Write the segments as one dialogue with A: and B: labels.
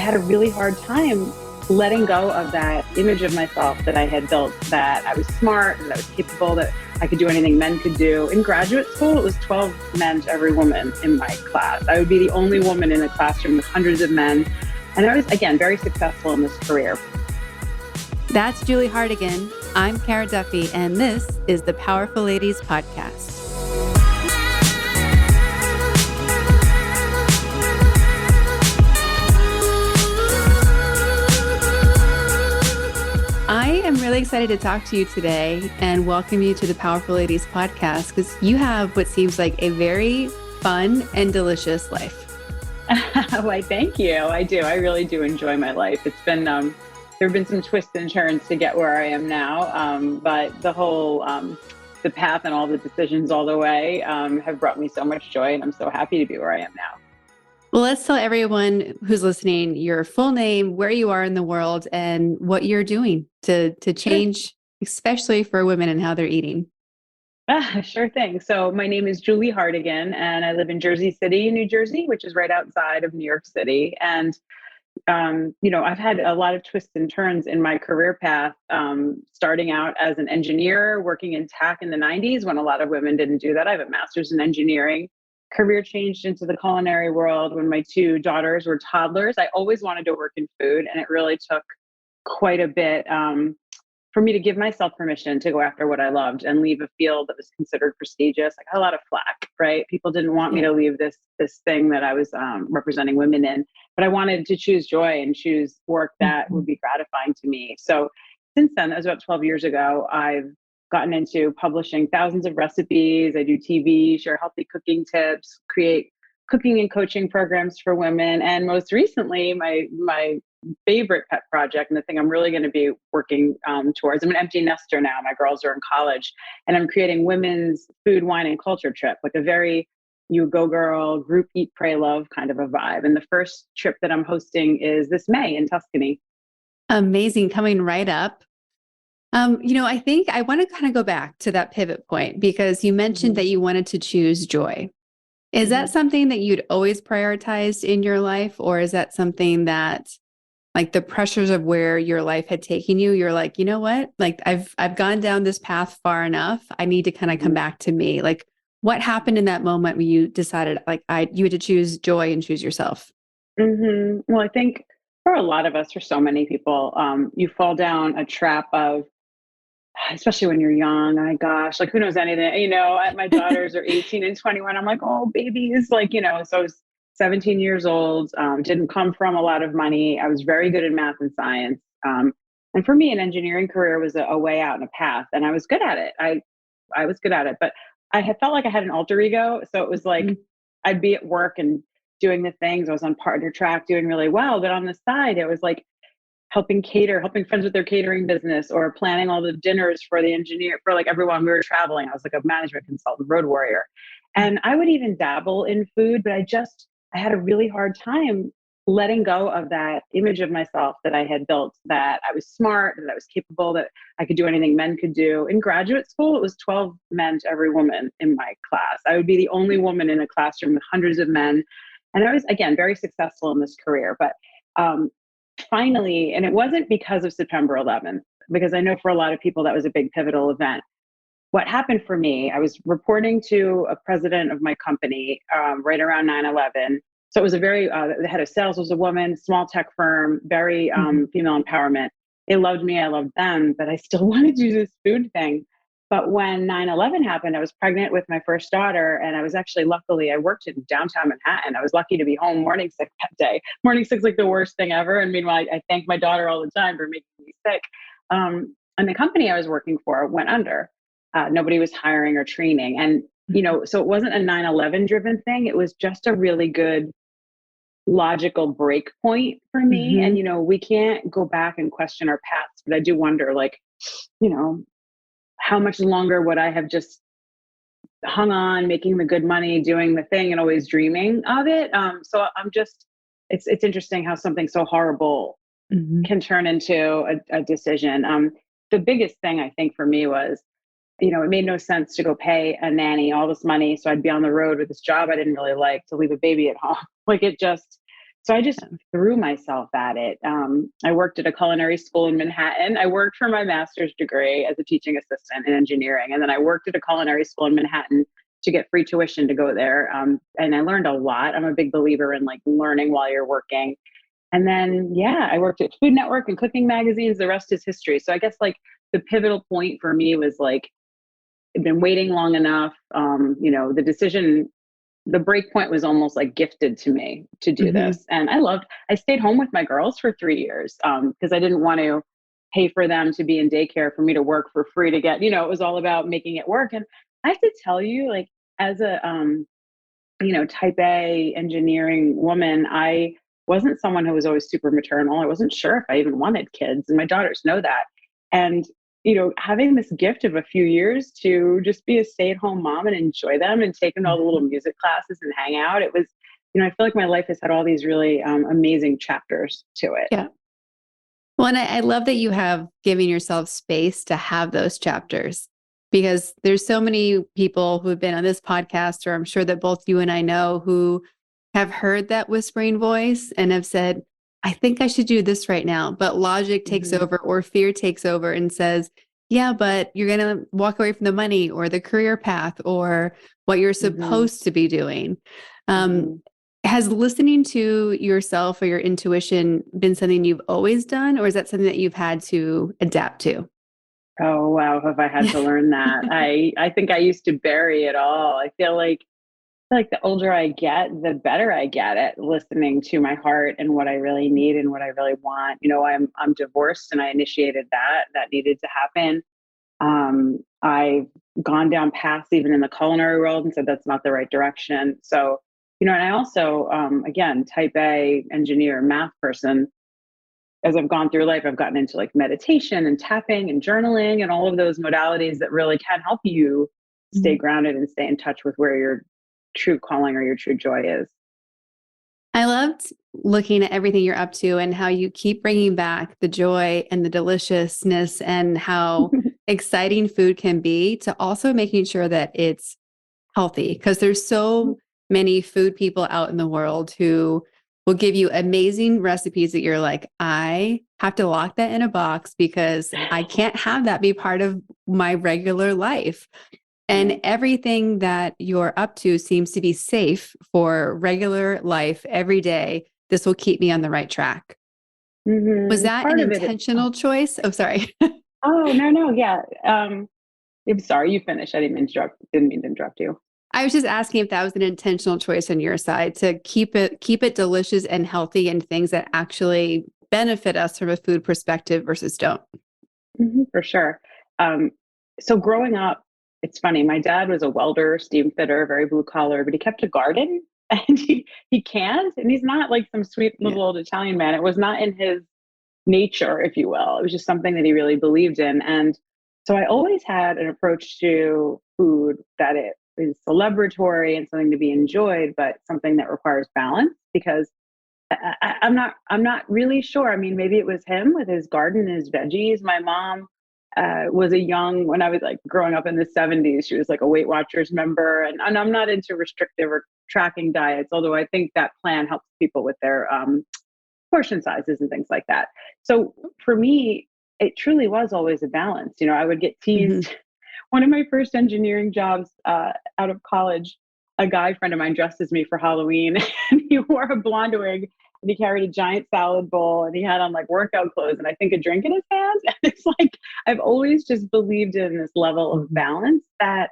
A: had a really hard time letting go of that image of myself that I had built, that I was smart, that I was capable, that I could do anything men could do. In graduate school, it was 12 men to every woman in my class. I would be the only woman in a classroom with hundreds of men. And I was, again, very successful in this career.
B: That's Julie Hartigan. I'm Cara Duffy, and this is the Powerful Ladies Podcast. I am really excited to talk to you today and welcome you to the Powerful Ladies Podcast because you have what seems like a very fun and delicious life.
A: Why, thank you. I do. I really do enjoy my life. It's been, there have been some twists and turns to get where I am now, but the whole, the path and all the decisions all the way have brought me so much joy, and I'm so happy to be where I am now.
B: Well, let's tell everyone who's listening your full name, where you are in the world, and what you're doing to change, especially for women and how they're eating.
A: Sure thing. So my name is Julie Hartigan, and I live in Jersey City, New Jersey, which is right outside of New York City. And, I've had a lot of twists and turns in my career path, starting out as an engineer, working in tech in the 90s when a lot of women didn't do that. I have a master's in engineering. Career changed into the culinary world when my two daughters were toddlers. I always wanted to work in food, and it really took quite a bit for me to give myself permission to go after what I loved and leave a field that was considered prestigious. I got a lot of flack, right? People didn't want me to leave this thing that I was representing women in, but I wanted to choose joy and choose work that would be gratifying to me. So since then, that was about 12 years ago, I've gotten into publishing thousands of recipes. I do TV, share healthy cooking tips, create cooking and coaching programs for women. And most recently, my favorite pet project, and the thing I'm really going to be working towards, I'm an empty nester now. My girls are in college, and I'm creating women's food, wine, and culture trip, like a very you go girl, group eat, pray, love kind of a vibe. And the first trip that I'm hosting is this May in Tuscany.
B: Amazing. Coming right up. I think I want to kind of go back to that pivot point because you mentioned that you wanted to choose joy. Is that something that you'd always prioritized in your life? Or is that something that like the pressures of where your life had taken you, you're like, you know what? Like I've gone down this path far enough. I need to kind of come back to me. Like what happened in that moment when you decided like you had to choose joy and choose yourself?
A: Well, I think for a lot of us, for so many people, you fall down a trap of, especially when you're young, my gosh, like who knows anything, my daughters are 18 and 21. I'm like, oh, babies, so I was 17 years old, didn't come from a lot of money. I was very good in math and science. And for me, an engineering career was a way out and a path, and I was good at it. I was good at it, but I had felt like I had an alter ego. So it was like, I'd be at work and doing the things. I was on partner track, doing really well. But on the side, it was like, helping friends with their catering business, or planning all the dinners for the engineer, for like everyone. We were traveling. I was like a management consultant, road warrior. And I would even dabble in food, but I had a really hard time letting go of that image of myself that I had built, that I was smart, that I was capable, that I could do anything men could do. In graduate school, it was 12 men to every woman in my class. I would be the only woman in a classroom with hundreds of men. And I was, again, very successful in this career. But finally, and it wasn't because of September 11th, because I know for a lot of people that was a big pivotal event. What happened for me, I was reporting to a president of my company right around 9/11. So it was a very, the head of sales was a woman, small tech firm, very female empowerment. They loved me, I loved them, but I still wanted to do this food thing. But when 9/11 happened, I was pregnant with my first daughter, and I was actually, luckily, I worked in downtown Manhattan. I was lucky to be home morning sick that day. Morning sick's like the worst thing ever. And meanwhile, I thank my daughter all the time for making me sick. And the company I was working for went under. Nobody was hiring or training. And, so it wasn't a 9/11 driven thing. It was just a really good logical break point for me. And, we can't go back and question our paths, but I do wonder, like, how much longer would I have just hung on, making the good money, doing the thing, and always dreaming of it? So I'm just, it's interesting how something so horrible can turn into a decision. The biggest thing I think for me was, it made no sense to go pay a nanny all this money, so I'd be on the road with this job I didn't really like, to leave a baby at home. Like, it just So I just threw myself at it. I worked at a culinary school in Manhattan. I worked for my master's degree as a teaching assistant in engineering. And then I worked at a culinary school in Manhattan to get free tuition to go there. And I learned a lot. I'm a big believer in like learning while you're working. And then, yeah, I worked at Food Network and cooking magazines. The rest is history. So I guess like the pivotal point for me was like, I've been waiting long enough. The decision, the break point was almost like gifted to me to do
B: Mm-hmm.
A: this. And I stayed home with my girls for 3 years because I didn't want to pay for them to be in daycare for me to work for free to get, it was all about making it work. And I have to tell you, like, as a, type A engineering woman, I wasn't someone who was always super maternal. I wasn't sure if I even wanted kids, and my daughters know that. And having this gift of a few years to just be a stay-at-home mom and enjoy them and take them to all the little music classes and hang out, it was, I feel like my life has had all these really amazing chapters to it.
B: Yeah. Well, and I love that you have given yourself space to have those chapters, because there's so many people who have been on this podcast, or I'm sure that both you and I know, who have heard that whispering voice and have said, I think I should do this right now. But logic takes
A: Mm-hmm.
B: over, or fear takes over and says, yeah, but you're going to walk away from the money or the career path or what you're
A: Mm-hmm.
B: supposed to be doing.
A: Mm-hmm.
B: Has listening to yourself or your intuition been something you've always done, or is that something that you've had to adapt to?
A: Oh, wow. Have I had to learn that? I think I used to bury it all. I feel like the older I get, the better I get at listening to my heart and what I really need and what I really want. I'm divorced, and I initiated that needed to happen. I've gone down paths even in the culinary world and said that's not the right direction. So, and I also, again, type A engineer, math person. As I've gone through life, I've gotten into like meditation and tapping and journaling and all of those modalities that really can help you stay
B: Mhm.
A: grounded and stay in touch with where your true calling or your true joy is.
B: I loved looking at everything you're up to and how you keep bringing back the joy and the deliciousness and how exciting food can be, to also making sure that it's healthy. Because there's so many food people out in the world who will give you amazing recipes that you're like, I have to lock that in a box because I can't have that be part of my regular life. And everything that you're up to seems to be safe for regular life every day. This will keep me on the right track. Was that an
A: Part of it.
B: intentional choice? Oh, sorry.
A: Oh, no, yeah. I'm sorry, you finished. I didn't mean to interrupt you.
B: I was just asking if that was an intentional choice on your side to keep it delicious and healthy, and things that actually benefit us from a food perspective versus don't.
A: For sure. Um, so growing up, it's funny. My dad was a welder, steam fitter, very blue collar, but he kept a garden, and he can't, and he's not like some sweet
B: Yeah.
A: little old Italian man. It was not in his nature, if you will. It was just something that he really believed in. And so I always had an approach to food that it is celebratory and something to be enjoyed, but something that requires balance, because I'm not really sure. I mean, maybe it was him with his garden and his veggies. My mom was when I was like growing up in the 70s, she was like a Weight Watchers member. And I'm not into restrictive or tracking diets, although I think that plan helps people with their portion sizes and things like that. So for me, it truly was always a balance. I would get
B: Mm-hmm.
A: teased. One of my first engineering jobs out of college, a guy friend of mine dressed as me for Halloween, and he wore a blonde wig, and he carried a giant salad bowl, and he had on like workout clothes and I think a drink in his hand. And it's like, I've always just believed in this level of balance that,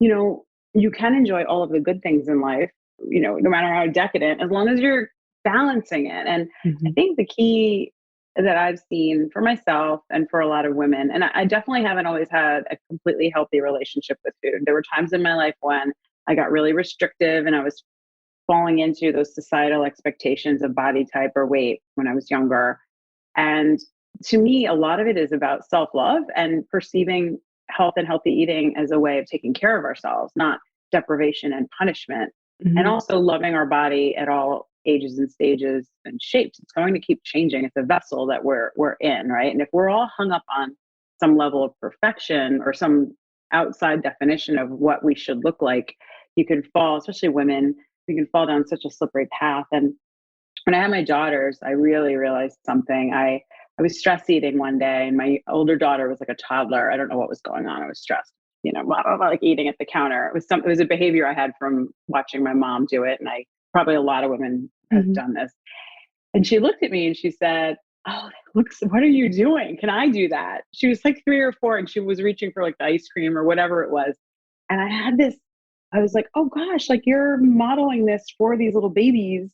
A: you can enjoy all of the good things in life, no matter how decadent, as long as you're balancing it. And I
B: Mm-hmm.
A: think the key that I've seen for myself and for a lot of women, and I definitely haven't always had a completely healthy relationship with food. There were times in my life when I got really restrictive and I was falling into those societal expectations of body type or weight when I was younger. And to me, a lot of it is about self love and perceiving health and healthy eating as a way of taking care of ourselves, not deprivation and punishment. And
B: Mm-hmm.
A: also loving our body at all ages and stages and shapes. It's going to keep changing. It's a vessel that we're in, right? And if we're all hung up on some level of perfection or some outside definition of what we should look like, you can fall, especially women, you can fall down such a slippery path. And when I had my daughters, I really realized something. I was stress eating one day, and my older daughter was like a toddler. I don't know what was going on. I was stressed, blah, blah, blah, like eating at the counter. It was a behavior I had from watching my mom do it, and I probably a lot of women have
B: Mhm.
A: done this. And she looked at me and she said, "Oh, looks, what are you doing? Can I do that?" She was like 3 or 4, and she was reaching for like the ice cream or whatever it was. And I was like, "Oh gosh, like you're modeling this for these little babies."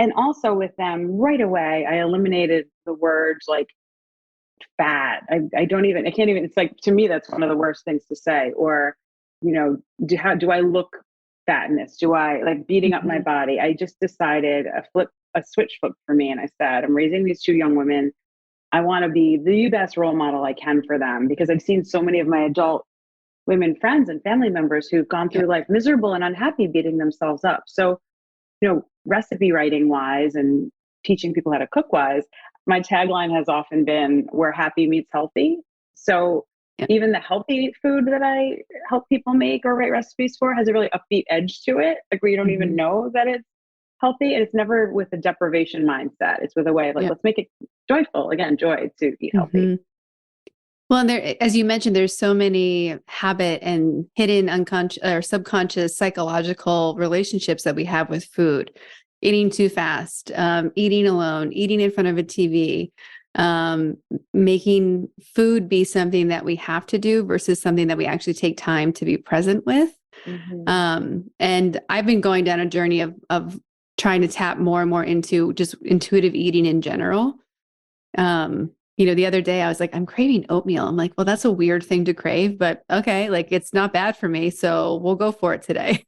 A: And also with them right away, I eliminated the words like fat. I don't even, I can't even, it's like, to me, that's one of the worst things to say. Or, how do I look fat in this? Do I like beating up my
B: Mhm.
A: body? I just decided a switch flip for me. And I said, I'm raising these 2 young women. I want to be the best role model I can for them, because I've seen so many of my adult women friends and family members who've gone
B: Yeah.
A: through life miserable and unhappy, beating themselves up. So, recipe writing wise and teaching people how to cook wise, my tagline has often been where happy meets healthy. So
B: Yeah.
A: even the healthy food that I help people make or write recipes for has a really upbeat edge to it, like where you don't even
B: Mhm.
A: know that it's healthy. And it's never with a deprivation mindset. It's with a way of like,
B: Yeah.
A: let's make it joyful. Again, joy to eat healthy.
B: Mhm. Well, and there, as you mentioned, there's so many habit and hidden unconscious or subconscious psychological relationships that we have with food. Eating too fast, eating alone, eating in front of a TV, making food be something that we have to do versus something that we actually take time to be present with.
A: Mm-hmm.
B: And I've been going down a journey of trying to tap more and more into just intuitive eating in general. The other day I was like, I'm craving oatmeal. I'm like, well, that's a weird thing to crave, but okay, like it's not bad for me. So we'll go for it today.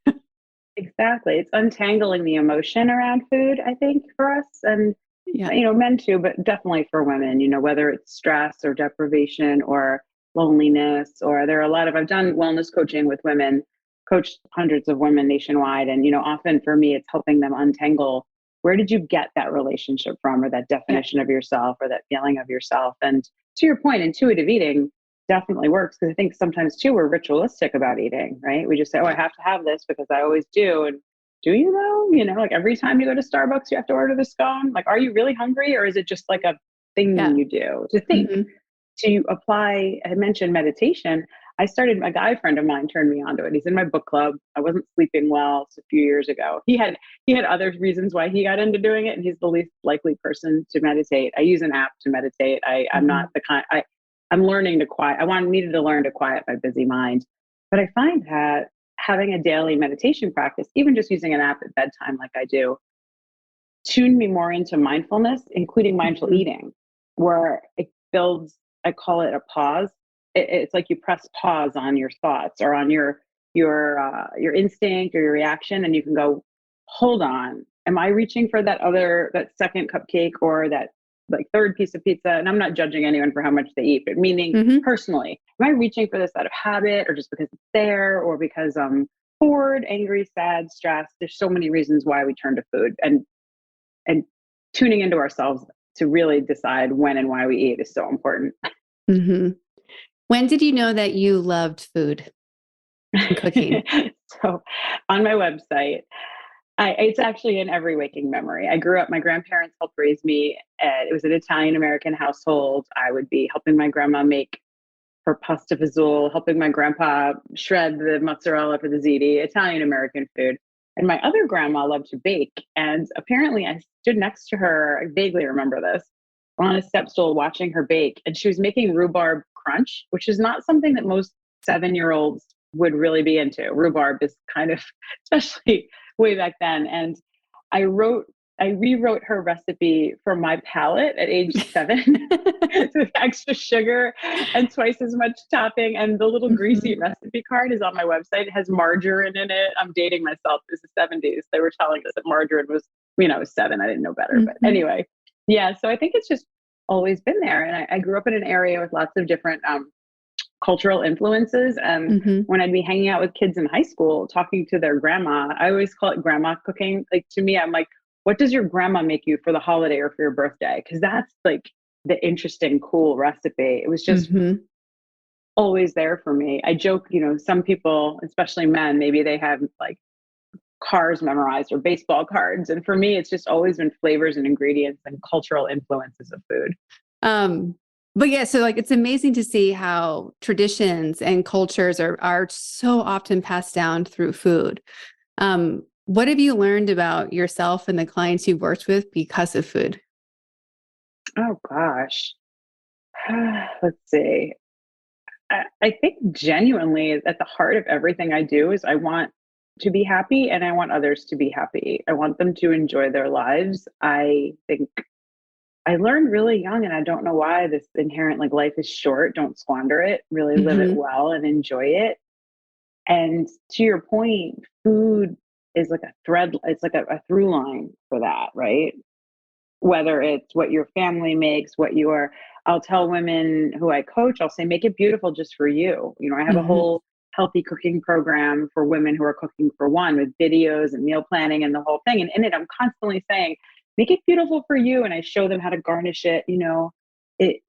A: Exactly. It's untangling the emotion around food, I think, for us. And
B: Yeah.
A: men too, but definitely for women, whether it's stress or deprivation or loneliness, or there are a lot of, I've done wellness coaching with women, coached hundreds of women nationwide. And, often for me, it's helping them untangle, where did you get that relationship from, or that
B: Yeah.
A: definition of yourself, or that feeling of yourself? And to your point, intuitive eating definitely works, because I think sometimes too, we're ritualistic about eating, right? We just say, oh, I
B: Yeah.
A: have to have this because I always do. And do you though? Like every time you go to Starbucks, you have to order the scone. Like, are you really hungry, or is it just like a thing
B: Yeah.
A: you do to think?
B: Hmm.
A: To apply, I mentioned meditation. A guy friend of mine turned me onto it. He's in my book club. I wasn't sleeping well a few years ago. He had other reasons why he got into doing it, and he's the least likely person to meditate. I use an app to meditate. I'm not
B: Hmm.
A: the kind. I'm learning to quiet. Needed to learn to quiet my busy mind, but I find that having a daily meditation practice, even just using an app at bedtime like I do, tuned me more into mindfulness, including mindful
B: Hmm.
A: eating, where it builds, I call it a pause. It's like you press pause on your thoughts or on your instinct or your reaction, and you can go, hold on, am I reaching for that second cupcake or that like third piece of pizza? And I'm not judging anyone for how much they eat, but meaning
B: Hmm.
A: personally, am I reaching for this out of habit, or just because it's there, or because I'm bored, angry, sad, stressed? There's so many reasons why we turn to food, and tuning into ourselves to really decide when and why we eat is so important.
B: Hmm. When did you know that you loved food and cooking?
A: So on my website, it's actually in every waking memory. I grew up, my grandparents helped raise me. It was an Italian American household. I would be helping my grandma make her pasta fazool, helping my grandpa shred the mozzarella for the ziti, Italian American food. And my other grandma loved to bake. And apparently, I stood next to her, I vaguely remember this, on a step stool watching her bake. And she was making rhubarb crunch, which is not something that most 7-year-olds would really be into. Rhubarb is kind of, especially way back then. And I wrote I rewrote her recipe for my palate at age 7 with extra sugar and twice as much topping. And the little greasy
B: Hmm.
A: recipe card is on my website. It has margarine in it. I'm dating myself. It was the 70s. They were telling us that margarine was, I was 7. I didn't know better. But
B: Hmm.
A: anyway, yeah. So I think it's just always been there. And I grew up in an area with lots of different cultural influences. And
B: Hmm.
A: when I'd be hanging out with kids in high school, talking to their grandma, I always call it grandma cooking. Like to me, I'm like, what does your grandma make you for the holiday or for your birthday? Because that's like the interesting, cool recipe. It was just
B: Hmm.
A: always there for me. I joke, some people, especially men, maybe they have like cars memorized or baseball cards. And for me, it's just always been flavors and ingredients and cultural influences of food.
B: Um, but yeah, so like it's amazing to see how traditions and cultures are so often passed down through food. What have you learned about yourself and the clients you've worked with because of food?
A: Oh gosh. Let's see. I think genuinely at the heart of everything I do is I want to be happy and I want others to be happy. I want them to enjoy their lives. I think I learned really young, and I don't know why, this inherent like life is short, don't squander it, really live it
B: Hmm.
A: well and enjoy it. And to your point, food is like a thread, it's like a through line for that, right? Whether it's what your family makes, what you are, I'll tell women who I coach, I'll say, make it beautiful just for you. You know, I have a
B: Hmm.
A: whole healthy cooking program for women who are cooking for one, with videos and meal planning and the whole thing. And in it, I'm constantly saying, make it beautiful for you. And I show them how to garnish it. You know, it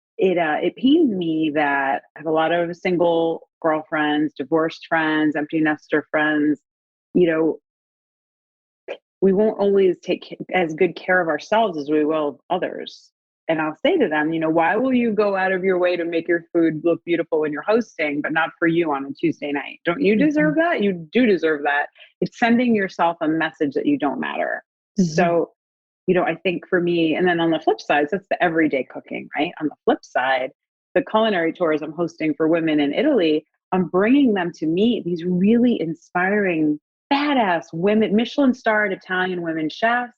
A: pains me that I have a lot of single girlfriends, divorced friends, empty nester friends. You know, we won't always take as good care of ourselves as we will of others. And I'll say to them, you know, why will you go out of your way to make your food look beautiful when you're hosting, but not for you on a Tuesday night? Don't you
B: Hmm.
A: deserve that? You do deserve that. It's sending yourself a message that you don't matter.
B: Hmm.
A: So, you know, I think for me, and then on the flip side, so that's the everyday cooking, right? On the flip side, the culinary tours I'm hosting for women in Italy, I'm bringing them to meet these really inspiring, badass women, Michelin starred Italian women chefs,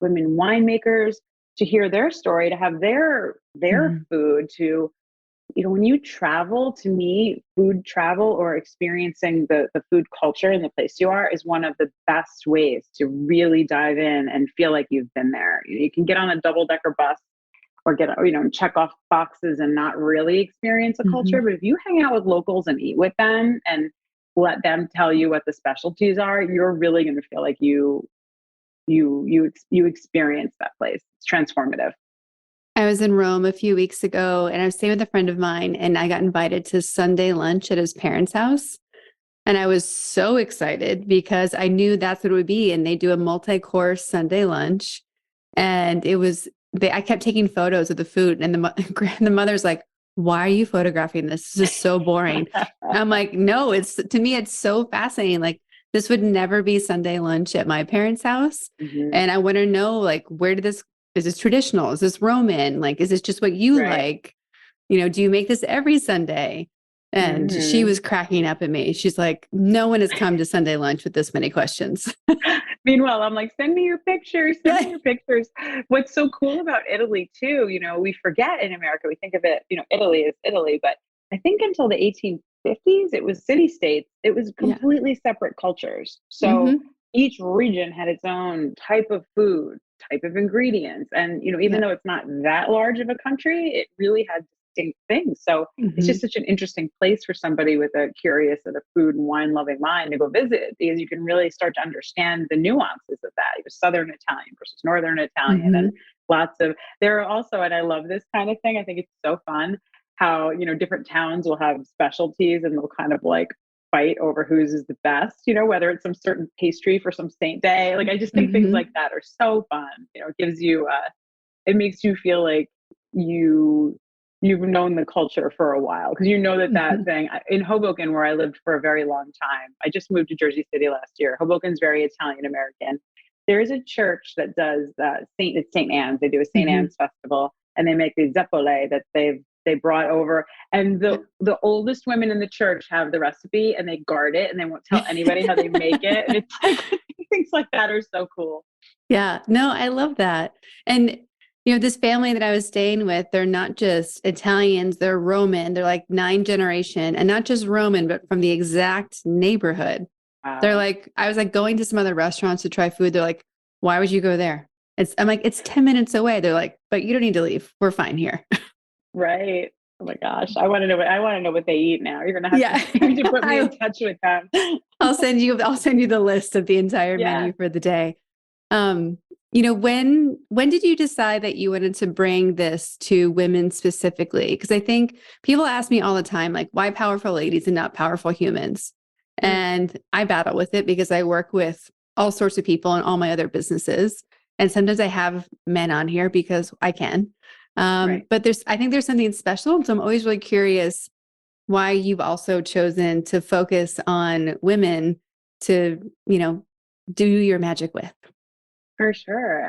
A: women winemakers, to hear their story, to have their
B: Hmm.
A: food, to, you know, when you travel, to me, food travel or experiencing the food culture in the place you are is one of the best ways to really dive in and feel like you've been there. You can get on a double decker bus or get, you know, check off boxes and not really experience a culture.
B: Hmm.
A: But if you hang out with locals and eat with them and let them tell you what the specialties are, you're really going to feel like you experience that place. It's transformative.
B: I was in Rome a few weeks ago and I was staying with a friend of mine and I got invited to Sunday lunch at his parents' house. And I was so excited because I knew that's what it would be. And they do a multi-course Sunday lunch. And I kept taking photos of the food. And the mother's like, why are you photographing this? This is so boring. I'm like, no, to me, it's so fascinating. Like, this would never be Sunday lunch at my parents' house.
A: Hmm.
B: And I want to know, like, is this traditional? Is this Roman? Like, is this just what you
A: Right.
B: like? Do you make this every Sunday? And she
A: Hmm.
B: was cracking up at me. She's like, no one has come to Sunday lunch with this many questions.
A: Meanwhile, I'm like, send me your pictures, send me
B: Yeah.
A: your pictures. What's so cool about Italy, too, you know, we forget in America, we think of it, you know, Italy is Italy, but I think until the 1850s, it was city states, it was
B: Yeah.
A: completely separate cultures. So
B: Hmm.
A: each region had its own type of food, type of ingredients. And, you know, even
B: Yeah.
A: though it's not that large of a country, it really had distinct things. So it's just
B: Hmm.
A: such an interesting place for somebody with a curious and a food and wine loving mind to go visit, because you can really start to understand the nuances of that. You know, Southern Italian versus Northern Italian, and
B: Hmm.
A: lots of, there are also, and I love this kind of thing. I think it's so fun how, you know, different towns will have specialties and they'll kind of like fight over whose is the best, you know, whether it's some certain pastry for some saint day. Like, I just think things like
B: Hmm.
A: that are so fun. You know, it gives you, it makes you feel like you you've known the culture for a while, because you know that that
B: Hmm.
A: thing in Hoboken, where I lived for a very long time. I just moved to Jersey City last year. Hoboken's very Italian American. There is a church that does Saint Anne's. They do a Saint
B: Hmm.
A: Anne's festival, and they make the zeppole that they brought over. And the oldest women in the church have the recipe, and they guard it, and they won't tell anybody how they make it. And it's like things like that are so cool.
B: Yeah. No, I love that. And this family that I was staying with, they're not just Italians, they're Roman. They're like 9th generation, and not just Roman, but from the exact neighborhood. They're
A: Wow.
B: like, I was like going to some other restaurants to try food. They're like, why would you go there? I'm like, it's 10 minutes away. They're like, but you don't need to leave. We're fine here.
A: Right. Oh my gosh. I want to know what they eat now. You're gonna have to
B: Yeah.
A: you need to put me in
B: I,
A: touch with them.
B: I'll send you the list of the entire
A: Yeah.
B: menu for the day. Um, when did you decide that you wanted to bring this to women specifically? Because I think people ask me all the time, like, why powerful ladies and not powerful humans?
A: Mm,
B: And I battle with it because I work with all sorts of people in all my other businesses. And sometimes I have men on here because I can.
A: Right.
B: But I think there's something special. So I'm always really curious why you've also chosen to focus on women to, do your magic with.
A: For sure.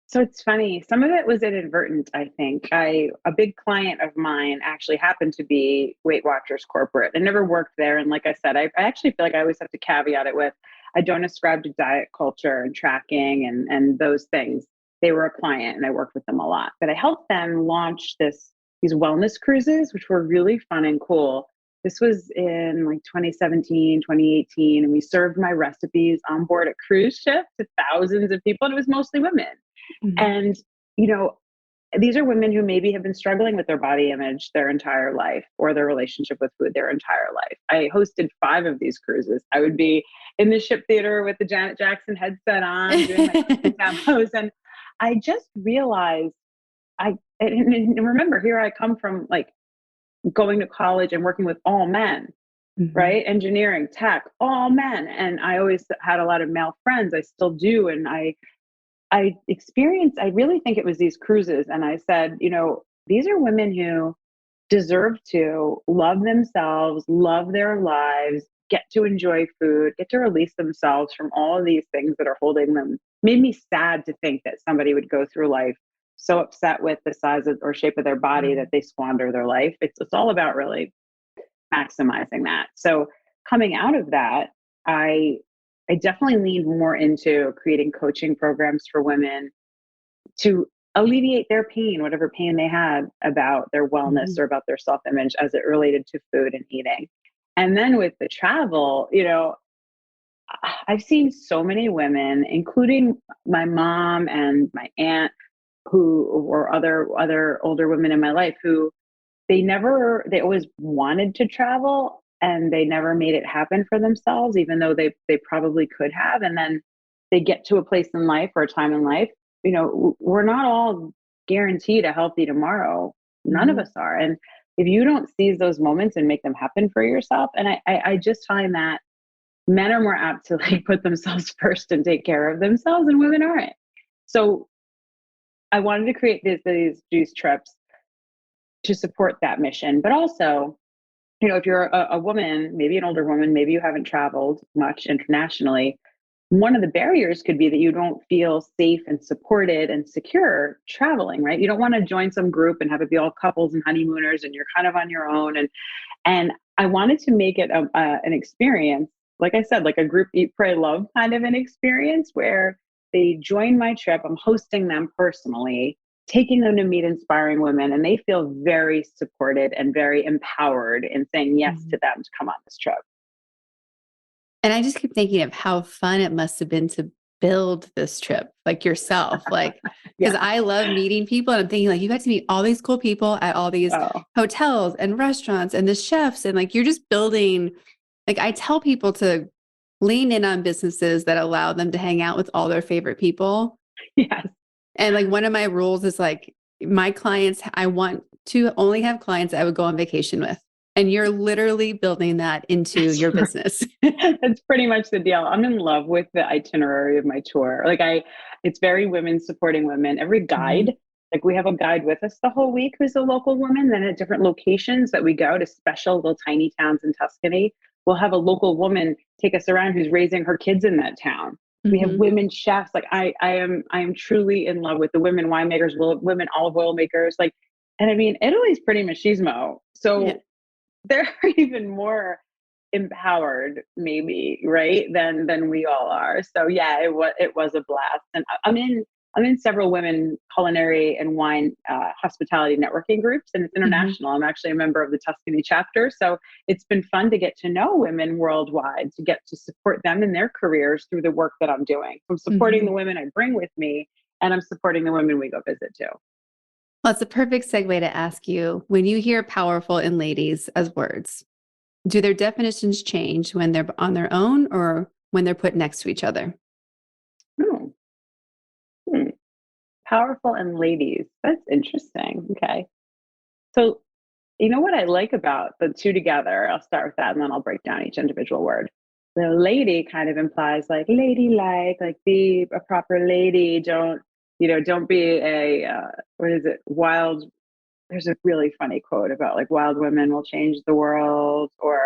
A: So it's funny. Some of it was inadvertent, I think. A big client of mine actually happened to be Weight Watchers corporate. I never worked there. And like I said, I actually feel like I always have to caveat it with, I don't ascribe to diet culture and tracking and those things. They were a client and I worked with them a lot. But I helped them launch these wellness cruises, which were really fun and cool. This was in like 2017, 2018, and we served my recipes on board a cruise ship to thousands of people, and it was mostly women.
B: Mhm.
A: And, you know, these are women who maybe have been struggling with their body image their entire life or their relationship with food their entire life. I hosted 5 of these cruises. I would be in the ship theater with the Janet Jackson headset on, doing my cooking demos. And I just realized and remember, here I come from like going to college and working with all men,
B: Mhm.
A: right? Engineering, tech, all men. And I always had a lot of male friends. I still do. And I really think it was these cruises. And I said, these are women who deserve to love themselves, love their lives, get to enjoy food, get to release themselves from all of these things that are holding them. Made me sad to think that somebody would go through life so upset with the size of, or shape of their body that
B: Mhm.
A: they squander their life. It's all about really maximizing that. So coming out of that, I I definitely leaned more into creating coaching programs for women to alleviate their pain, whatever pain they had about their wellness
B: Mhm.
A: or about their self image as it related to food and eating. And then with the travel, I've seen so many women, including my mom and my aunt, who or other older women in my life who they always wanted to travel and they never made it happen for themselves, even though they probably could have. And then they get to a place in life or a time in life, we're not all guaranteed a healthy tomorrow. None of
B: Mhm.
A: us are. And if you don't seize those moments and make them happen for yourself, and I just find that men are more apt to like put themselves first and take care of themselves, and women aren't. So I wanted to create these juice trips to support that mission, but also, if you're a woman, maybe an older woman, maybe you haven't traveled much internationally, one of the barriers could be that you don't feel safe and supported and secure traveling, right? You don't want to join some group and have it be all couples and honeymooners and you're kind of on your own. And I wanted to make it an experience, like I said, like a group eat, pray, love kind of an experience where they join my trip. I'm hosting them personally, taking them to meet inspiring women, and they feel very supported and very empowered in saying yes to
B: Mhm.
A: them to come on this trip.
B: And I just keep thinking of how fun it must have been to build this trip, like yourself, like, because
A: Yeah.
B: I love meeting people and I'm thinking like you got to meet all these cool people at all these
A: Oh,
B: hotels and restaurants and the chefs and like you're just building, like I tell people to lean in on businesses that allow them to hang out with all their favorite people.
A: yes.
B: And like one of my rules is like my clients, I want to only have clients I would go on vacation with. And you're literally building that into
A: That's
B: your business.
A: That's pretty much the deal. I'm in love with the itinerary of my tour. It's very women supporting women. Every guide,
B: Mhm.
A: like we have a guide with us the whole week who's a local woman. Then at different locations that we go to special little tiny towns in Tuscany, we'll have a local woman take us around who's raising her kids in that town. We have
B: Mhm.
A: women chefs. Like I am truly in love with the women winemakers, women olive oil makers. And I mean, Italy's pretty machismo.
B: Yeah.
A: So they're even more empowered maybe, right, than we all are. So yeah, it was a blast. And I'm in several women culinary and wine hospitality networking groups, and it's
B: Mhm.
A: international. I'm actually a member of the Tuscany chapter, so it's been fun to get to know women worldwide, to get to support them in their careers through the work that I'm doing. I'm supporting the
B: Mhm.
A: women I bring with me, and I'm supporting the women we go visit too.
B: Well, it's a perfect segue to ask you when you hear powerful in ladies as words, do their definitions change when they're on their own or when they're put next to each other?
A: Hmm. Hmm. Powerful and ladies, that's interesting. Okay. So, you know what I like about the two together? I'll start with that and then I'll break down each individual word. the lady kind of implies like ladylike, like be a proper lady. Don't, don't be a, what is it? Wild. There's a really funny quote about like wild women will change the world, or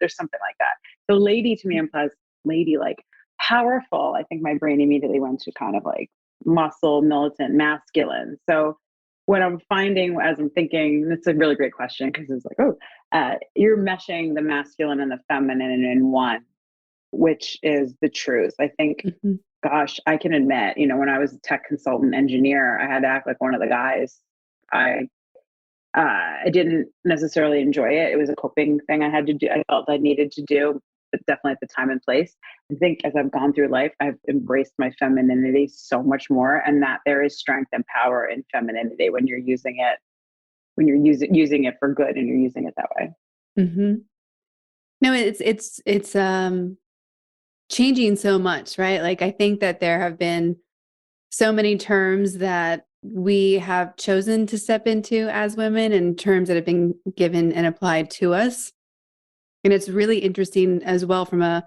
A: there's something like that. So lady to me implies ladylike, powerful. I think my brain immediately went to kind of like muscle, militant, masculine. So what I'm finding as I'm thinking, that's a really great question because it's like, you're meshing the masculine and the feminine in one, which is the truth. I think,
B: Mhm.
A: gosh, I can admit, when I was a tech consultant engineer, I had to act like one of the guys. I didn't necessarily enjoy it. It was a coping thing I had to do. I felt I needed to do, but definitely at the time and place. I think as I've gone through life, I've embraced my femininity so much more, and that there is strength and power in femininity when you're using it, using it for good, and you're using it that way.
B: Mm-hmm. No, it's changing so much, right? Like I think that there have been so many terms that we have chosen to step into as women, and terms that have been given and applied to us. And it's really interesting as well from a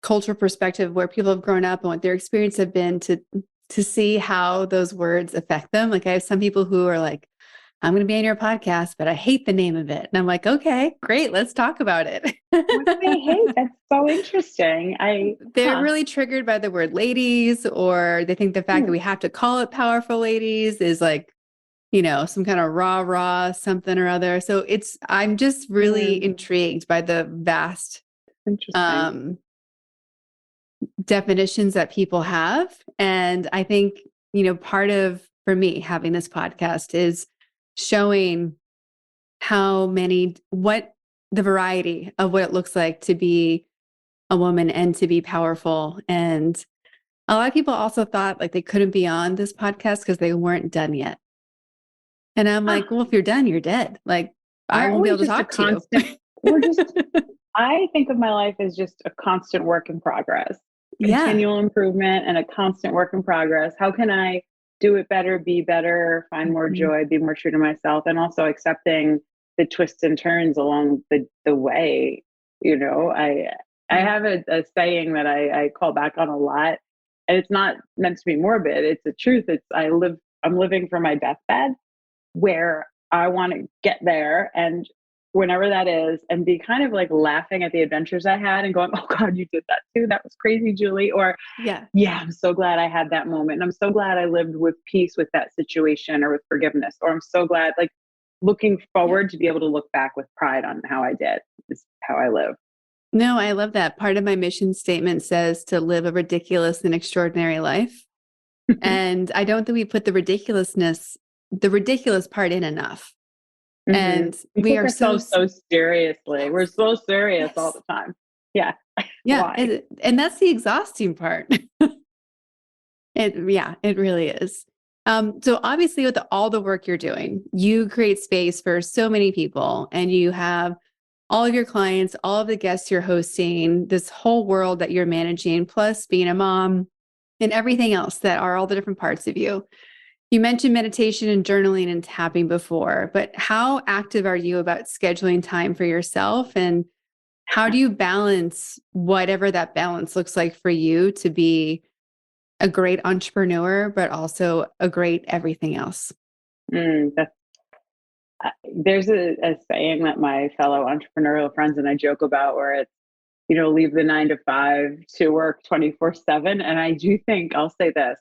B: cultural perspective where people have grown up and what their experience have been to see how those words affect them. Like I have some people who are like, I'm going to be on your podcast, but I hate the name of it. And I'm like, okay, great. Let's talk about it.
A: What do they hate? That's so interesting.
B: They're really triggered by the word ladies, or they think the fact that we have to call it powerful ladies is like, some kind of rah something or other. So I'm just really intrigued by the vast
A: interesting.
B: Definitions that people have. And I think, part of, for me, having this podcast is showing what the variety of what it looks like to be a woman and to be powerful. And a lot of people also thought like they couldn't be on this podcast because they weren't done yet. And I'm like, well, if you're done, you're dead. Like, I
A: Aren't
B: won't be
A: we
B: able to
A: just a
B: talk to you.
A: constant? We're just. I think of my life as just a constant work in progress,
B: Yeah.
A: continual improvement, and a constant work in progress. How can I do it better, be better, find more
B: Mhm.
A: joy, be more true to myself, and also accepting the twists and turns along the way. I have a saying that I call back on a lot, and it's not meant to be morbid. It's the truth. I'm living for my deathbed, where I want to get there, and whenever that is, and be kind of like laughing at the adventures I had and going, "Oh God, you did that too. That was crazy, Julie." Or,
B: Yeah.
A: "Yeah, I'm so glad I had that moment. And I'm so glad I lived with peace with that situation or with forgiveness." Or, "I'm so glad," like looking
B: Yeah.
A: forward to be able to look back with pride on how I did, is how I live.
B: No, I love that. Part of my mission statement says to live a ridiculous and extraordinary life. And I don't think we put the ridiculous part in enough.
A: Hmm.
B: And
A: We
B: we
A: take
B: are so,
A: ourselves so seriously. We're
B: yes,
A: so serious all
B: yes.
A: the time. Yeah.
B: Yeah.
A: Why?
B: And that's the exhausting part. It really is. So obviously with all the work you're doing, you create space for so many people, and you have all of your clients, all of the guests you're hosting, this whole world that you're managing, plus being a mom and everything else that are all the different parts of you. You mentioned meditation and journaling and tapping before, but how active are you about scheduling time for yourself? And how do you balance whatever that balance looks like for you to be a great entrepreneur, but also a great everything else?
A: That's there's a saying that my fellow entrepreneurial friends and I joke about, where it's, leave the 9 to 5 to work 24/7. And I do think I'll say this.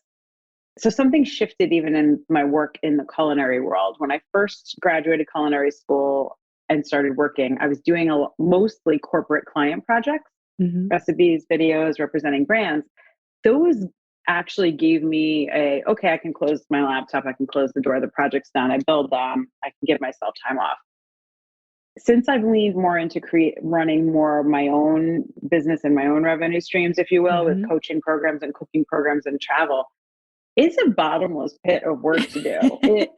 A: So something shifted even in my work in the culinary world. When I first graduated culinary school and started working, I was doing mostly corporate client projects,
B: Mhm.
A: recipes, videos, representing brands. Those actually gave me okay, I can close my laptop, I can close the door, the project's done, I build them, I can give myself time off. Since I've leaned more into running more of my own business and my own revenue streams, if you will, with
B: Mhm.
A: coaching programs and cooking programs and travel, it's a bottomless pit of work to do.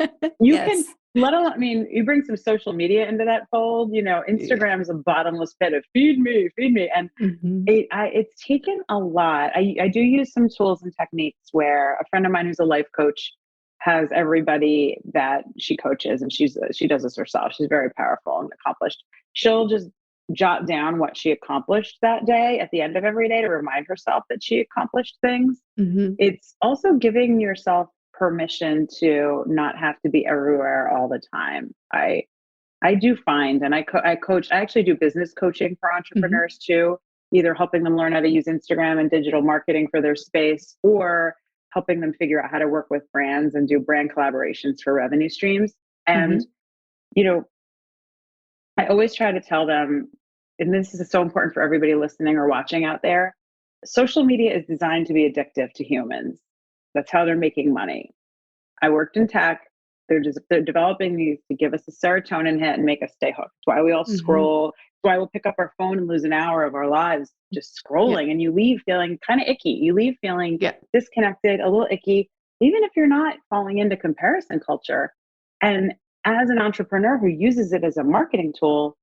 A: You can,
B: Yes.
A: let alone, I mean, you bring some social media into that fold,
B: Yeah.
A: Instagram is a bottomless pit of feed me, feed me. And
B: Mhm.
A: it's taken a lot. I do use some tools and techniques, where a friend of mine who's a life coach has everybody that she coaches, and she does this herself. She's very powerful and accomplished. She'll just jot down what she accomplished that day at the end of every day to remind herself that she accomplished things.
B: Hmm.
A: It's also giving yourself permission to not have to be everywhere all the time. I do find, and I coach, I actually do business coaching for
B: Hmm.
A: entrepreneurs too, either helping them learn how to use Instagram and digital marketing for their space, or helping them figure out how to work with brands and do brand collaborations for revenue streams. And,
B: Hmm.
A: you know, I always try to tell them, and this is so important for everybody listening or watching out there, social media is designed to be addictive to humans. That's how they're making money. I worked in tech. They're developing these to give us a serotonin hit and make us stay hooked. It's why we all
B: Hmm.
A: scroll. It's why we'll pick up our phone and lose an hour of our lives just
B: Yeah.
A: scrolling. And you leave feeling kind of icky. You leave feeling
B: Yeah.
A: disconnected, a little icky, even if you're not falling into comparison culture. And as an entrepreneur who uses it as a marketing tool,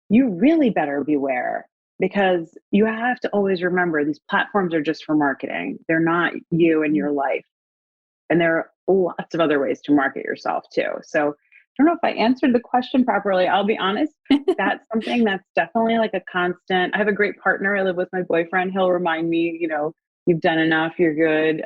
A: you really better beware, because you have to always remember these platforms are just for marketing. They're not you and your life. And there are lots of other ways to market yourself too. So I don't know if I answered the question properly. I'll be honest. That's something that's definitely like a constant. I have a great partner. I live with my boyfriend. He'll remind me, you've done enough. You're good.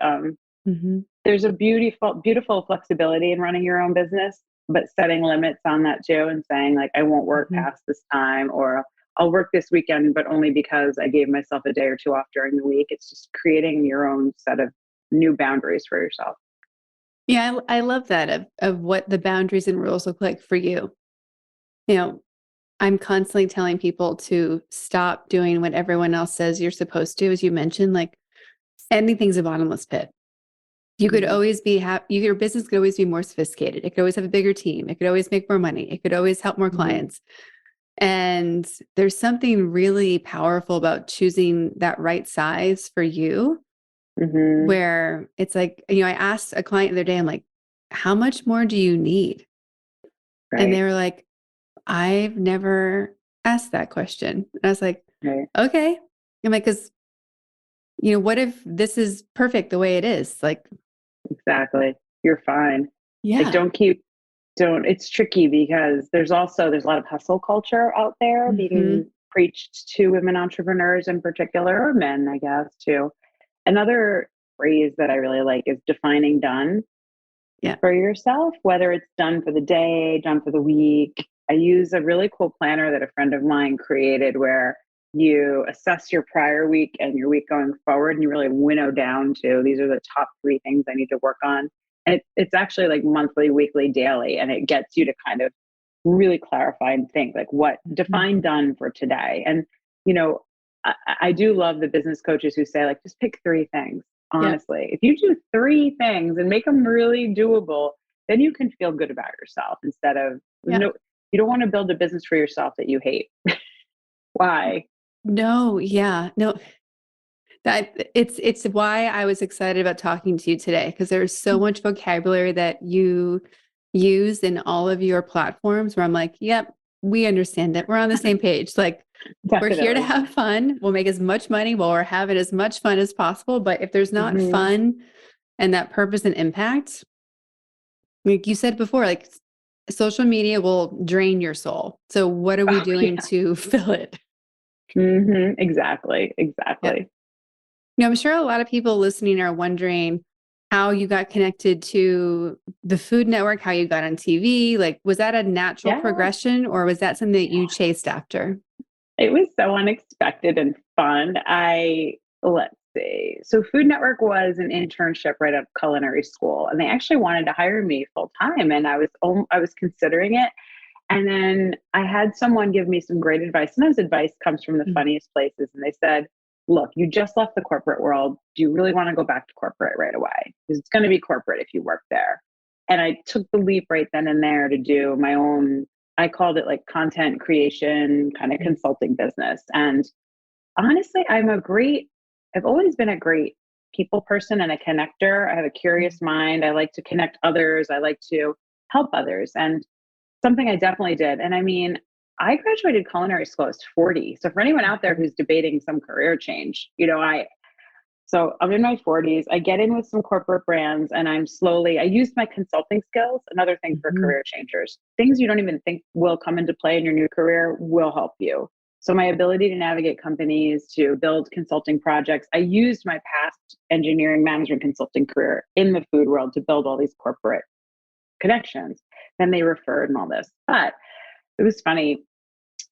B: Hmm.
A: There's a beautiful flexibility in running your own business, but setting limits on that too, and saying like, I won't work
B: Hmm.
A: past this time, or I'll work this weekend, but only because I gave myself a day or two off during the week. It's just creating your own set of new boundaries for yourself.
B: Yeah, I love that of what the boundaries and rules look like for you. You know, I'm constantly telling people to stop doing what everyone else says you're supposed to, as you mentioned, like anything's a bottomless pit. You could
A: Mhm.
B: always be your business could always be more sophisticated. It could always have a bigger team. It could always make more money. It could always help more
A: Mhm.
B: clients. And there's something really powerful about choosing that right size for you,
A: Mhm.
B: where it's like, I asked a client the other day, I'm like, how much more do you need? And they
A: Right.
B: were like, I've never asked that question. And I was like,
A: Right.
B: okay. I'm like, because, what if this is perfect the way it is? Like,
A: Exactly. You're fine. Like,
B: yeah.
A: don't, it's tricky because there's a lot of hustle culture out there
B: Hmm.
A: being preached to women entrepreneurs in particular, or men, I guess, too. Another phrase that I really like is defining done
B: Yeah.
A: for yourself, whether it's done for the day, done for the week. I use a really cool planner that a friend of mine created where you assess your prior week and your week going forward, and you really winnow down to these are the top three things I need to work on. And it's actually like monthly, weekly, daily, and it gets you to kind of really clarify and think like what
B: Mhm.
A: define done for today. And, you know, I do love the business coaches who say, like, just pick three things.
B: Yeah.
A: Honestly, if you do three things and make them really doable, then you can feel good about yourself instead of,
B: Yeah.
A: no, you don't want to build a business for yourself that you hate. Why?
B: No, yeah. No, that it's why I was excited about talking to you today, because there's so much vocabulary that you use in all of your platforms where I'm like, yep, we understand it. We're on the same page. Like, we're here to
A: Definitely.
B: have fun. We'll make as much money while we're having as much fun as possible. But if there's not
A: Hmm.
B: fun and that purpose and impact, like you said before, like social media will drain your soul. So what are we
A: Oh,
B: doing
A: yeah.
B: to fill it?
A: Exactly.
B: Yeah.
A: Exactly.
B: I'm sure a lot of people listening are wondering how you got connected to the Food Network, how you got on TV. Like, was that a natural
A: Yeah.
B: progression or was that something that you chased after?
A: It was so unexpected and fun. Let's see. So, Food Network was an internship right out of culinary school, and they actually wanted to hire me full time, and I was considering it. And then I had someone give me some great advice. Sometimes advice comes from the
B: Mm.
A: funniest places, and they said, "Look, you just left the corporate world. Do you really want to go back to corporate right away? Because it's going to be corporate if you work there." And I took the leap right then and there to do my own, I called it like content creation kind of
B: Mm.
A: consulting business. And honestly, I've always been a great people person and a connector. I have a curious mind. I like to connect others. I like to help others. And something I definitely did. And I mean, I graduated culinary school. I was 40. So for anyone out there who's debating some career change, I'm in my 40s. I get in with some corporate brands and I use my consulting skills. Another thing for
B: Mhm.
A: career changers, things you don't even think will come into play in your new career will help you. So my ability to navigate companies, to build consulting projects, I used my past engineering management consulting career in the food world to build all these corporate connections. Then they referred and all this. But it was funny.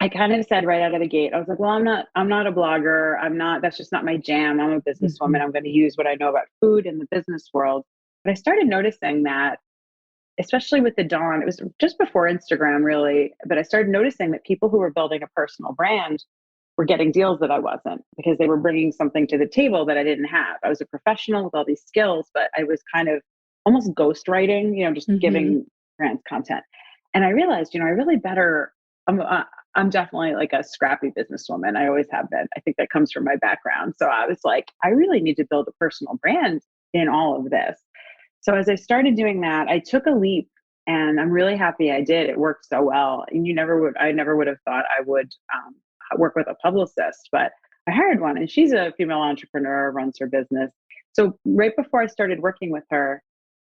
A: I kind of said right out of the gate, I was like, well, I'm not a blogger. That's just not my jam. I'm a businesswoman. I'm going to use what I know about food in the business world. But I started noticing that, especially with the dawn, it was just before Instagram really, but I started noticing that people who were building a personal brand were getting deals that I wasn't, because they were bringing something to the table that I didn't have. I was a professional with all these skills, but I was kind of almost ghostwriting, just
B: Mm-hmm.
A: giving brands content. And I realized, I really better, I'm definitely like a scrappy businesswoman. I always have been. I think that comes from my background. So I was like, I really need to build a personal brand in all of this. So as I started doing that, I took a leap, and I'm really happy I did. It worked so well. And I never would have thought I would work with a publicist, but I hired one, and she's a female entrepreneur, runs her business. So right before I started working with her,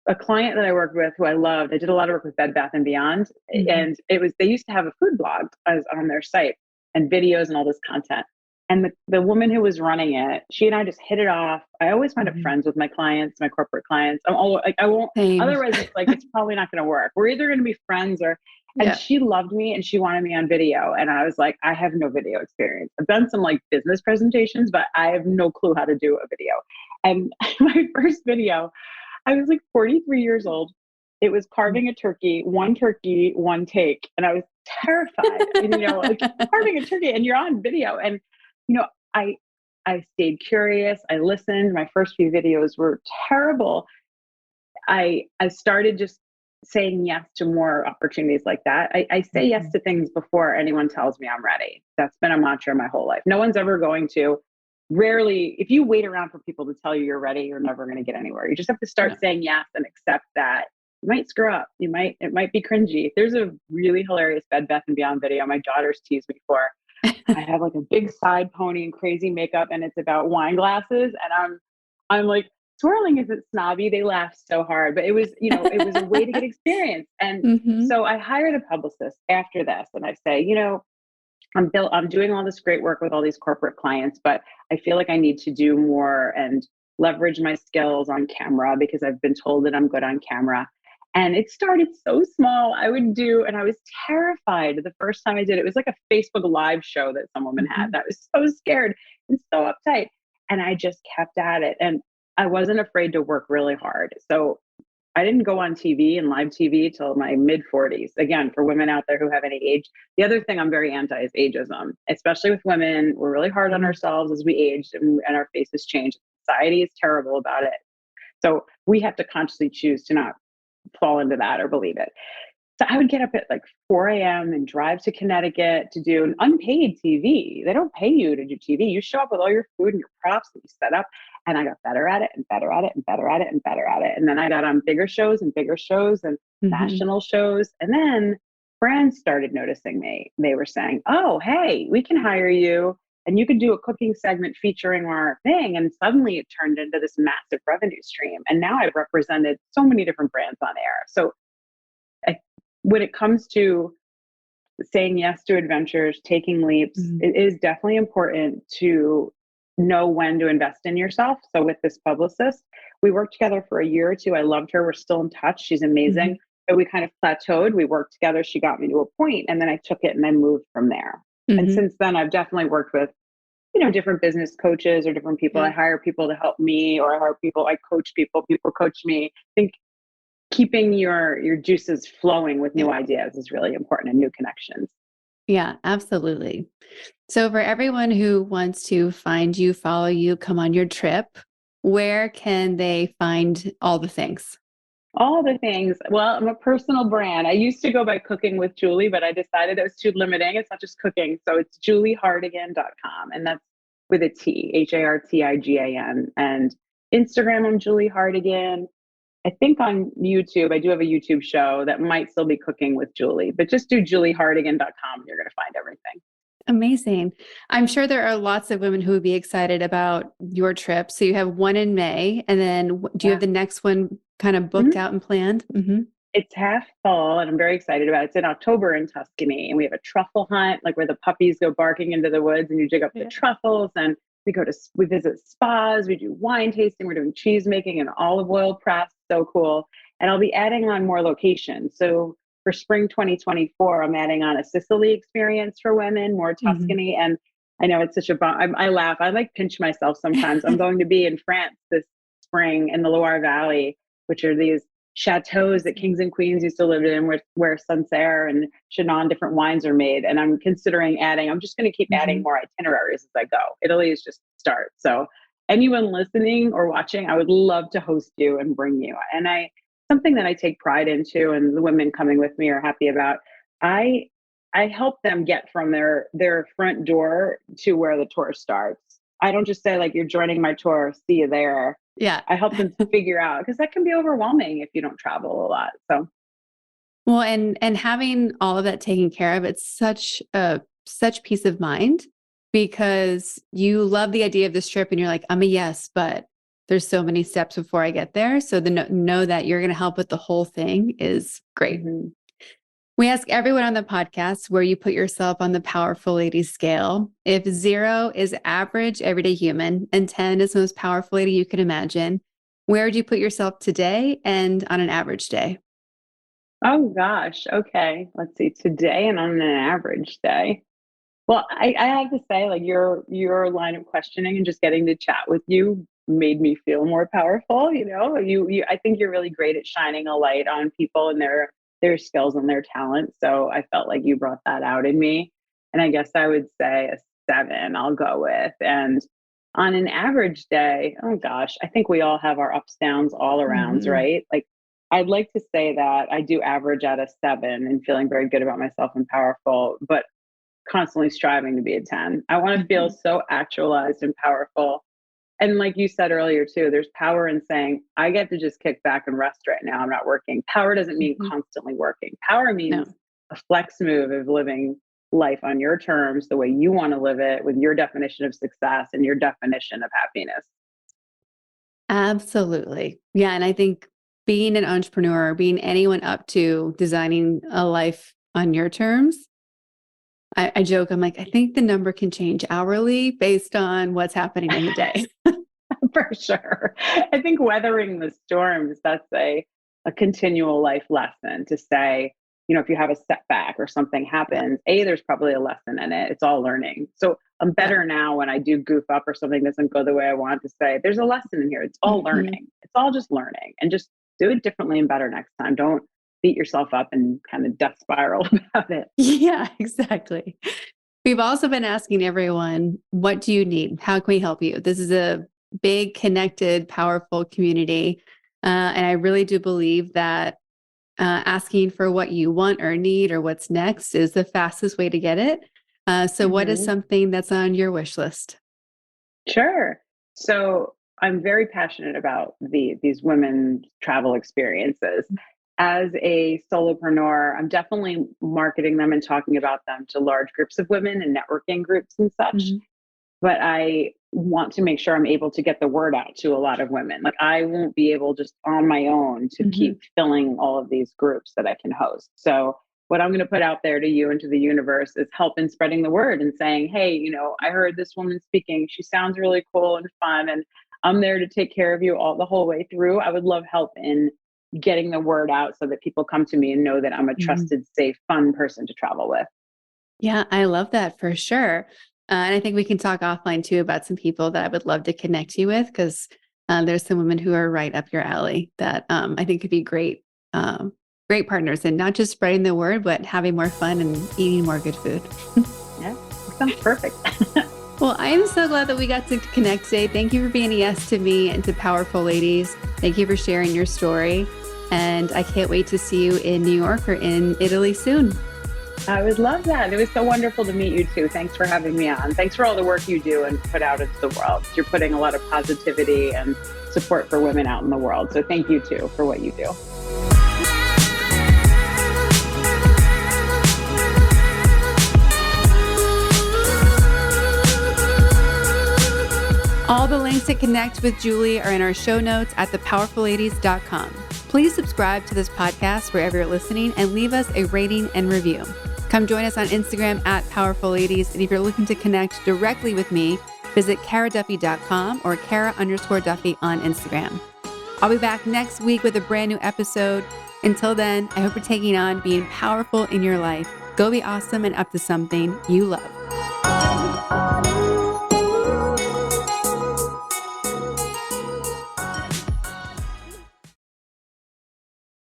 A: a client that I worked with who I loved, I did a lot of work with Bed Bath and Beyond.
B: Mm-hmm.
A: And they used to have a food blog as on their site and videos and all this content. And the woman who was running it, she and I just hit it off. I always wind up
B: Mm-hmm.
A: friends with my clients, my corporate clients. I'm all like, I won't,
B: Same.
A: otherwise it's like, it's probably not going to work. We're either going to be friends and
B: Yeah.
A: she loved me and she wanted me on video. And I was like, I have no video experience. I've done some like business presentations, but I have no clue how to do a video. And my first video, I was like 43 years old. It was carving a turkey, one take. And I was terrified, like carving a turkey and you're on video. And, you know, I, I stayed curious. I listened. My first few videos were terrible. I started just saying yes to more opportunities like that. I say yes
B: Mhm.
A: to things before anyone tells me I'm ready. That's been a mantra my whole life. No one's ever going to. Rarely, if you wait around for people to tell you you're ready, you're never going to get anywhere. You just have to
B: Yeah.
A: start saying yes and accept that you might screw up. It might be cringy. There's a really hilarious Bed Bath and Beyond video my daughter's teased me for. I have like a big side pony and crazy makeup, and it's about wine glasses, and I'm like swirling. Is it snobby? They laugh so hard, but it was a way to get experience. And
B: Hmm.
A: so I hired a publicist after this, and I say, I'm doing all this great work with all these corporate clients, but I feel like I need to do more and leverage my skills on camera because I've been told that I'm good on camera. And it started so small. And I was terrified the first time I did it. It was like a Facebook Live show that some woman had.
B: Hmm.
A: I was so scared and so uptight. And I just kept at it. And I wasn't afraid to work really hard. So I didn't go on TV and live TV till my mid 40s. Again, for women out there who have any age. The other thing I'm very anti is ageism, especially with women. We're really hard on ourselves as we age, and our faces change. Society is terrible about it. So we have to consciously choose to not fall into that or believe it. So I would get up at like 4 a.m. and drive to Connecticut to do an unpaid TV. They don't pay you to do TV. You show up with all your food and your props that you set up. And I got better at it and better at it and better at it and better at it. And then I got on bigger shows and bigger shows and
B: Hmm.
A: national shows. And then brands started noticing me. They were saying, oh, hey, we can hire you and you could do a cooking segment featuring our thing. And suddenly it turned into this massive revenue stream. And now I've represented so many different brands on air. So I, when it comes to saying yes to adventures, taking leaps,
B: Hmm.
A: it is definitely important to know when to invest in yourself. So with this publicist, we worked together for a year or two. I loved her. We're still in touch. She's
B: Hmm.
A: amazing. But we kind of plateaued. We worked together. She got me to a point, and then I took it and then moved from there. And
B: Hmm.
A: since then, I've definitely worked with, different business coaches or different people. I
B: Yeah.
A: hire people to help me, or I hire people, I coach people, people coach me. I think keeping your juices flowing with
B: Yeah.
A: new ideas is really important, and new connections.
B: Yeah, absolutely. So for everyone who wants to find you, follow you, come on your trip, where can they find all the things?
A: All the things. Well, I'm a personal brand. I used to go by Cooking with Julie, but I decided it was too limiting. It's not just cooking. So it's juliehartigan.com. And that's with a T, Hartigan. And Instagram, I'm Julie Hartigan. I think on YouTube, I do have a YouTube show that might still be Cooking with Julie, but just do juliehartigan.com and you're going to find everything.
B: Amazing. I'm sure there are lots of women who would be excited about your trip. So you have one in May, and then do you have
A: Yeah.
B: the next one kind of booked
A: Mhm.
B: out and planned? Hmm.
A: It's half full, and I'm very excited about it. It's in October in Tuscany, and we have a truffle hunt, like where the puppies go barking into the woods, and you dig up the
B: Yeah.
A: truffles. And we visit spas, we do wine tasting, we're doing cheese making and olive oil press. So cool. And I'll be adding on more locations. So for spring 2024, I'm adding on a Sicily experience for women, more
B: Mhm.
A: Tuscany, and I know it's such a bummer. I laugh. I like pinch myself sometimes. I'm going to be in France this spring in the Loire Valley, which are these chateaus that kings and queens used to live in, where Sancerre and Chinon different wines are made. And I'm considering adding, I'm just going to keep adding
B: Mhm.
A: more itineraries as I go. Italy is just the start. So anyone listening or watching, I would love to host you and bring you. And something that I take pride into, and the women coming with me are happy about. I I help them get from their front door to where the tour starts. I don't just say like, you're joining my tour, see you there.
B: Yeah.
A: I help them figure out, because that can be overwhelming if you don't travel a lot. So
B: Well, and having all of that taken care of, it's such peace of mind because you love the idea of this trip and you're like, I'm a yes, but there's so many steps before I get there. So the know that you're going to help with the whole thing is great.
A: mhm.
B: We ask everyone on the podcast where you put yourself on the powerful lady scale. If 0 is average everyday human and 10 is the most powerful lady you can imagine, where would you put yourself today and on an average day?
A: Oh gosh. Okay. Let's see. Today and on an average day. Well, I have to say, like, your line of questioning and just getting to chat with you made me feel more powerful. I think you're really great at shining a light on people and their skills and their talents. So I felt like you brought that out in me. And I guess I would say a 7, I'll go with. And on an average day, oh gosh, I think we all have our ups, downs, all arounds,
B: Mhm.
A: right? Like, I'd like to say that I do average at a 7 and feeling very good about myself and powerful, but constantly striving to be a 10. I want to feel
B: Mhm.
A: so actualized and powerful. And like you said earlier too, there's power in saying, I get to just kick back and rest right now. I'm not working. Power doesn't mean
B: Mhm.
A: constantly working. Power means
B: No,
A: a flex move of living life on your terms, the way you want to live it, with your definition of success and your definition of happiness.
B: absolutely. Yeah. And I think being an entrepreneur, being anyone up to designing a life on your terms, I joke, I'm like, I think the number can change hourly based on what's happening in the day.
A: For sure. I think weathering the storms, that's a continual life lesson to say, if you have a setback or something
B: Yeah.
A: happens, there's probably a lesson in it. It's all learning. So I'm
B: Yeah.
A: better now when I do goof up or something doesn't go the way I want, to say, there's a lesson in here. It's all
B: Mhm.
A: learning. It's all just learning, and just do it differently and better next time. Don't beat yourself up and kind of death spiral about it.
B: Yeah, exactly. We've also been asking everyone, what do you need? How can we help you? This is a big, connected, powerful community. And I really do believe that asking for what you want or need or what's next is the fastest way to get it. So, what is
A: Mhm.
B: something that's on your wish list?
A: Sure. So I'm very passionate about these women's travel experiences. As a solopreneur, I'm definitely marketing them and talking about them to large groups of women and networking groups and such.
B: Mhm.
A: But I want to make sure I'm able to get the word out to a lot of women. Like, I won't be able just on my own to
B: Mhm.
A: keep filling all of these groups that I can host. So what I'm going to put out there to you and to the universe is help in spreading the word and saying, hey, I heard this woman speaking. She sounds really cool and fun, and I'm there to take care of you all the whole way through. I would love help in getting the word out so that people come to me and know that I'm a
B: Mhm.
A: trusted, safe, fun person to travel with.
B: Yeah, I love that for sure. And I think we can talk offline too about some people that I would love to connect you with because there's some women who are right up your alley that I think could be great partners and not just spreading the word, but having more fun and eating more good food.
A: Yeah, that sounds perfect.
B: Well, I am so glad that we got to connect today. Thank you for being a yes to me and to Powerful Ladies. Thank you for sharing your story. And I can't wait to see you in New York or in Italy soon.
A: I would love that. It was so wonderful to meet you too. Thanks for having me on. Thanks for all the work you do and put out into the world. You're putting a lot of positivity and support for women out in the world. So thank you too for what you do.
B: All the links to connect with Julie are in our show notes at thepowerfulladies.com. Please subscribe to this podcast wherever you're listening and leave us a rating and review. Come join us on Instagram at Powerful Ladies. And if you're looking to connect directly with me, visit karaduffy.com or Kara_Duffy on Instagram. I'll be back next week with a brand new episode. Until then, I hope you're taking on being powerful in your life. Go be awesome and up to something you love.